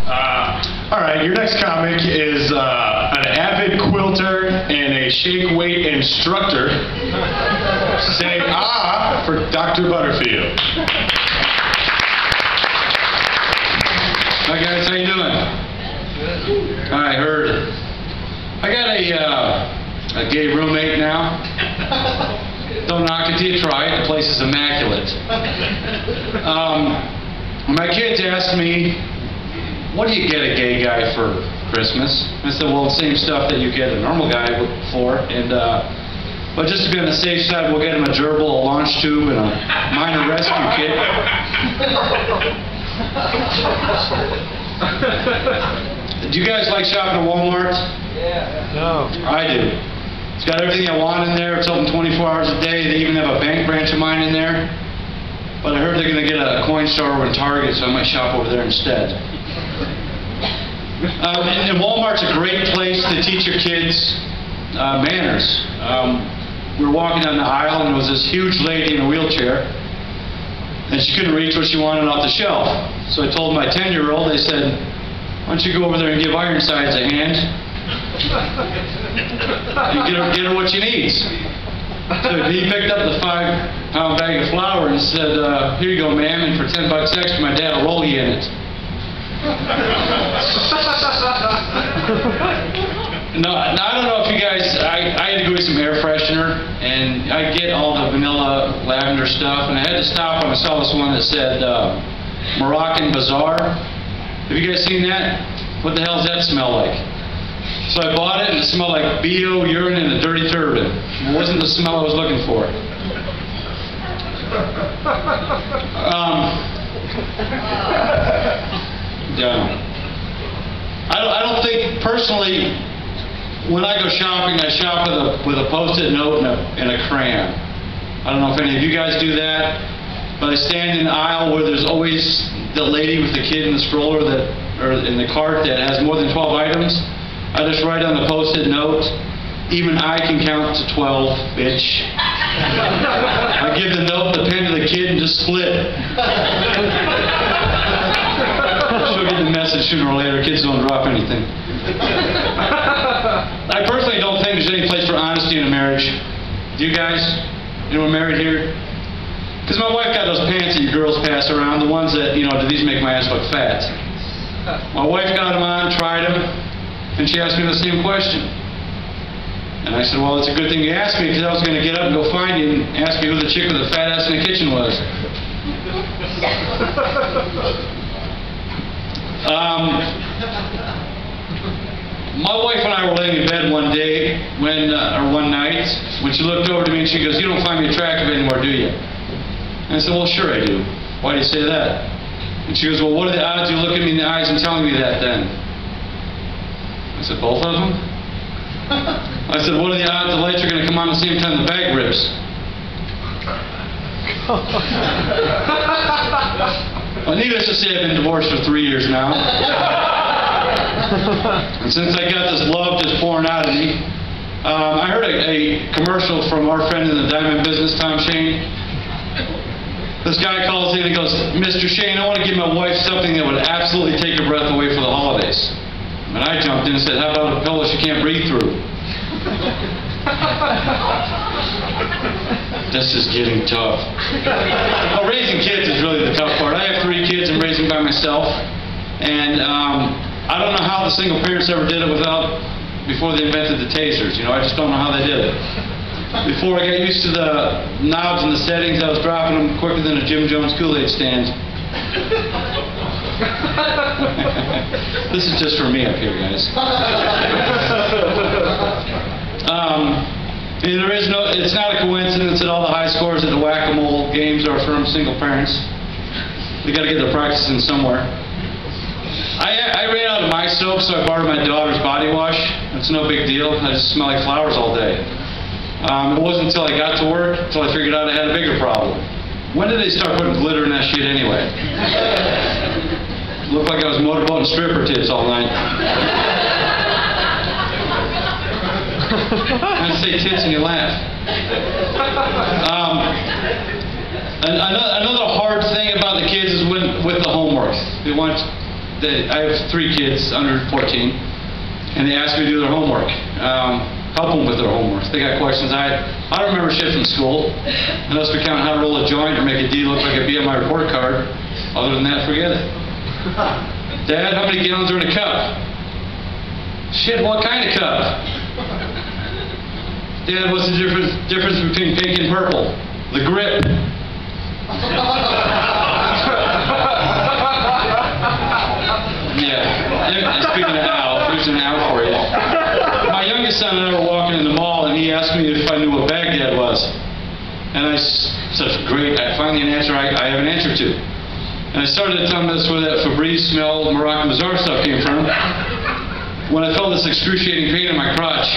All right, your next comic is an avid quilter and a shake weight instructor. Say ah for Dr. Butterfield. Hi guys, how you doing? I heard. I got a gay roommate now. Don't knock it till you try it. The place is immaculate. My kids asked me, what do you get a gay guy for Christmas? I said, well, the same stuff that you get a normal guy for. And but just to be on the safe side, we'll get him a gerbil, a launch tube, and a minor rescue kit. Do you guys like shopping at Walmart? Yeah. No. I do. It's got everything I want in there. It's open 24 hours a day. They even have a bank branch of mine in there. But I heard they're going to get a Coinstar over in Target, so I might shop over there instead. And Walmart's a great place to teach your kids manners. We were walking down the aisle, and there was this huge lady in a wheelchair, and she couldn't reach what she wanted off the shelf. So I told my 10-year-old, I said, why don't you go over there and give Ironsides a hand and get her what she needs. So he picked up the 5-pound bag of flour and said, here you go, ma'am, and for $10 extra, my dad will roll you in it. No, I don't know if you guys, I had to go get some air freshener, and I get all the vanilla lavender stuff, and I had to stop when I saw this one that said Moroccan Bazaar. Have you guys seen that? What the hell does that smell like? So I bought it, and it smelled like BO, urine, and a dirty turban. It wasn't the smell I was looking for. Yeah. I don't think, personally, when I go shopping, I shop with a Post-it note and a crayon. I don't know if any of you guys do that, but I stand in the aisle where there's always the lady with the kid in the stroller or in the cart that has more than 12 items. I just write on the Post-it note, even I can count to 12, bitch. I give the note, the pen to the kid, and just split. She'll get the message sooner or later. Kids don't drop anything. I personally don't think there's any place for honesty in a marriage. Do you guys? Anyone married here? Because my wife got those pants that you girls pass around, the ones that, do these make my ass look fat? My wife got them on, tried them, and she asked me the same question. And I said, well, it's a good thing you asked me, because I was going to get up and go find you and ask you who the chick with the fat ass in the kitchen was. My wife and I were laying in bed one day, one night, when she looked over to me and she goes, you don't find me attractive anymore, do you? And I said, well, sure I do. Why do you say that? And she goes, well, what are the odds you look at me in the eyes and telling me that then? I said, both of them? I said, what are the odds the lights are going to come on the same time the bag rips? Well, needless to say, I've been divorced for 3 years now. And since I got this love just pouring out of me, I heard a commercial from our friend in the diamond business, Tom Shane. This guy calls in and he goes, Mr. Shane, I want to give my wife something that would absolutely take her breath away for the holidays. And I jumped in and said, how about a pillow she can't breathe through? This is getting tough. Well, raising kids is really the tough part. I have 3 kids I'm raising by myself. And I don't know how the single parents ever did it before they invented the tasers. I just don't know how they did it. Before I got used to the knobs and the settings, I was dropping them quicker than a Jim Jones Kool-Aid stand. This is just for me up here, guys. It's not a coincidence that all the high scores at the whack-a-mole games are from single parents. They got to get their practice in somewhere. I ran out of my soap, so I borrowed my daughter's body wash. It's no big deal. I just smell like flowers all day. It wasn't until I got to work until I figured out I had a bigger problem. When did they start putting glitter in that shit anyway? Looked like I was motorboating stripper tits all night. I say tits and you laugh. Another hard thing about the kids is with the homework. I have 3 kids under 14, and they ask me to do their homework. Help them with their homework. They got questions. I don't remember shit from school, unless we count how to roll a joint or make a D look like a B on my report card. Other than that, forget it. Dad, how many gallons are in a cup? Shit, what kind of cup? Dad, what's the difference between pink and purple? The grip. Yeah, speaking of Al, here's an Al for you. My youngest son and I were walking in the mall, and he asked me if I knew what Baghdad was. And I said, great, I finally an answer I have an answer to. And I started to tell him that's where that Febreze smell Moroccan Bazaar stuff came from. When I felt this excruciating pain in my crotch,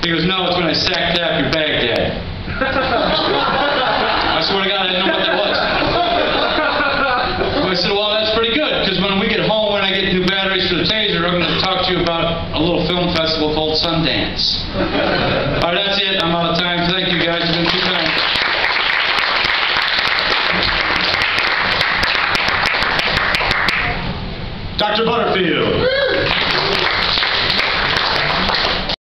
he goes, no, it's when I sack tap your Baghdad. I swear to God, I didn't know what that was. I said, well, that's pretty good, because when we get home and I get new batteries for the Taser, I'm going to talk to you about a little film festival called Sundance. All right, that's it. I'm out of time. Thank you, guys. It's been too kind. Dr. Butterfield.